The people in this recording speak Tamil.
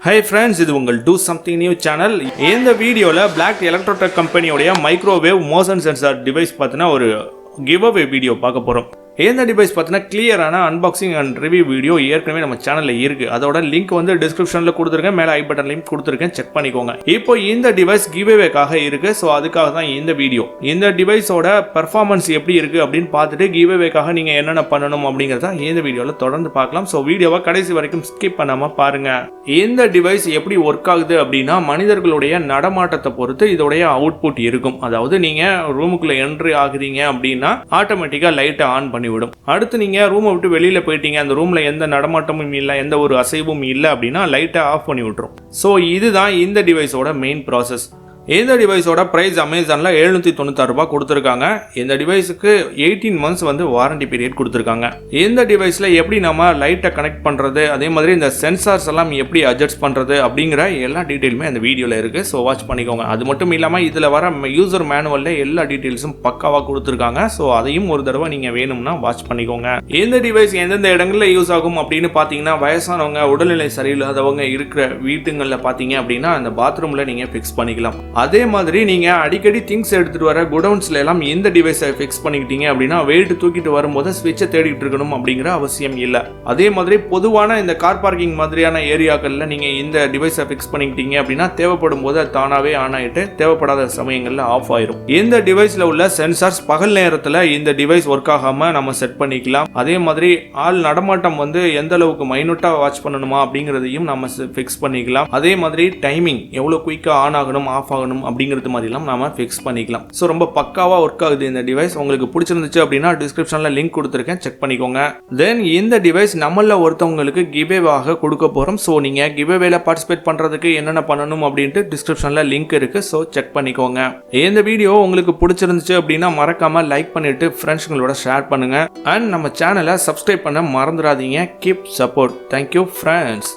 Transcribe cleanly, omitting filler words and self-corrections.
Hi friends, இது உங்கள் Do Something New channel. இந்த வீடியோல Black Electrotech கம்பெனியோட மைக்ரோவேவ் மோஷன் சென்சார் டிவைஸ் பத்தின ஒரு giveaway வீடியோ பார்க்க போறோம். இந்த டிவைஸ் பார்த்தீங்கன்னா கிளியரான அன்பாக்சிங் அண்ட் ரிவ்யூ வீடியோ ஏற்கனவே நம்ம சேனலில் இருக்கு. அதோட லிங்க் வந்து டிஸ்கிரிப்ஷனில் கொடுத்துருக்கேன், மேலே ஐ பட்டன் லிங்க் கொடுத்துருக்கேன், செக் பண்ணிக்கோங்க. இப்போ இந்த டிவைஸ் கிவ்அவேக்காக இருக்கு. ஸோ அதுக்காக தான் இந்த வீடியோ. இந்த டிவைஸோட பெர்ஃபார்மன்ஸ் எப்படி இருக்கு அப்படின்னு பார்த்துட்டு கிவ்அவேக்காக நீங்கள் என்னென்ன பண்ணணும் அப்படிங்கிறத இந்த வீடியோவில் தொடர்ந்து பார்க்கலாம். ஸோ வீடியோவை கடைசி வரைக்கும் ஸ்கிப் பண்ணாமல் பாருங்க. இந்த டிவைஸ் எப்படி ஒர்க் ஆகுது அப்படின்னா மனிதர்களுடைய நடமாட்டத்தை பொறுத்து இதோடைய அவுட்புட் இருக்கும். அதாவது நீங்கள் ரூமுக்குள்ளே என்ட்ரி ஆகுறீங்க அப்படின்னா ஆட்டோமேட்டிக்காக லைட்டை ஆன் பண்ணி விடும். அடுத்து நீங்க ரூமை விட்டு வெளியில போயிட்டீங்க, அந்த ரூம்ல எந்த நடமாட்டமும் இல்லை, எந்த ஒரு அசைவும் இல்லை அப்படின்னா லைட்டை ஆஃப் பண்ணி விட்டுரும். ஸோ இதுதான் இந்த டிவைஸோட மெயின் ப்ராசஸ். இந்த டிவைஸோட ப்ரைஸ் அமேசானில் 796 ரூபாய் கொடுத்துருக்காங்க. இந்த டிவைஸுக்கு 18 months வந்து வாரண்டி பீரியட் கொடுத்துருக்காங்க. இந்த டிவைஸில் எப்படி நம்ம லைட்டை கனெக்ட் பண்ணுறது, அதே மாதிரி இந்த சென்சார்ஸ் எல்லாம் எப்படி அட்ஜஸ்ட் பண்ணுறது அப்படிங்கிற எல்லா டீட்டெயிலுமே அந்த வீடியோவில் இருக்குது. ஸோ வாட்ச் பண்ணிக்கோங்க. அது மட்டும் இல்லாமல் இதில் வர யூசர் மேனுவலில் எல்லா டீட்டெயில்ஸும் பக்காவாக கொடுத்துருக்காங்க. ஸோ அதையும் ஒரு தடவை நீங்கள் வேணும்னா வாட்ச் பண்ணிக்கோங்க. இந்த டிவைஸ் எந்தெந்த இடங்களில் யூஸ் ஆகும் அப்படின்னு பார்த்தீங்கன்னா வயசானவங்க, உடல்நிலை சரியில்லாதவங்க இருக்கிற வீட்டுங்களில் பார்த்தீங்க அப்படின்னா அந்த பாத்ரூமில் நீங்கள் ஃபிக்ஸ் பண்ணிக்கலாம். அதே மாதிரி நீங்க அடிக்கடி திங்ஸ் எடுத்துட்டு வர குடவுன்ஸ்ல எல்லாம் இந்த டிவைஸை ஃபிக்ஸ் பண்ணிக்கிட்டீங்க அப்படின்னா வெயிட் தூக்கிட்டு வரும்போது ஸ்விட்சை தேடிட்டு இருக்கணும் அப்படிங்கிற அவசியம் இல்லை. அதே மாதிரி பொதுவான இந்த கார் பார்க்கிங் மாதிரியான ஏரியாக்கள்ல நீங்க இந்த டிவைஸை ஃபிக்ஸ் பண்ணிக்கிட்டீங்க அப்படின்னா தேவைப்படும் போது அது தானாவே ஆன் ஆயிட்டு தேவைப்படாத சமயங்கள்ல ஆஃப் ஆயிரும். இந்த டிவைஸ்ல உள்ள சென்சார்ஸ் பகல் நேரத்துல இந்த டிவைஸ் ஒர்க் ஆகாம நம்ம செட் பண்ணிக்கலாம். அதே மாதிரி ஆள் நடமாட்டம் வந்து எந்த அளவுக்கு மைனூட்டா வாட்ச் பண்ணணுமா அப்படிங்கிறதையும் நம்ம ஃபிக்ஸ் பண்ணிக்கலாம். அதே மாதிரி டைமிங் எவ்வளவு குயிக்கா ஆன் ஆகணும் ஆஃப் ஆகணும் அப்படிங்கிறது மாதிரிலாம் நாம ஃபிக்ஸ் பண்ணிக்கலாம். ஸோ ரொம்ப பக்காவா ஒர்க் ஆகுது இந்த டிவைஸ். உங்களுக்கு பிடிச்சிருந்துச்சு அப்படின்னா டிஸ்கிரிப்ஷன்ல லிங்க் கொடுத்துருக்கேன், செக் பண்ணிக்கோங்க. தென் இந்த டிவைஸ் நம்மள ஒருத்தவங்களுக்கு கிவ்அவேவாக கொடுக்க போறோம். ஸோ நீங்க கிவ்அவேல பார்ட்டிசிபேட் பண்றதுக்கு என்னென்ன பண்ணணும் அப்படின்ட்டு டிஸ்கிரிப்ஷன்ல லிங்க் இருக்கு. ஸோ செக் பண்ணிக்கோங்க. இந்த வீடியோ உங்களுக்கு பிடிச்சிருந்துச்சு அப்படின்னா மறக்காம லைக் பண்ணிட்டு ஃப்ரெண்ட்ஸ்களோட ஷேர் பண்ணுங்க. அண்ட் நம்ம சேனலை சப்ஸ்கிரைப் பண்ண மறந்துடாதீங்க. Keep support. Thank you friends.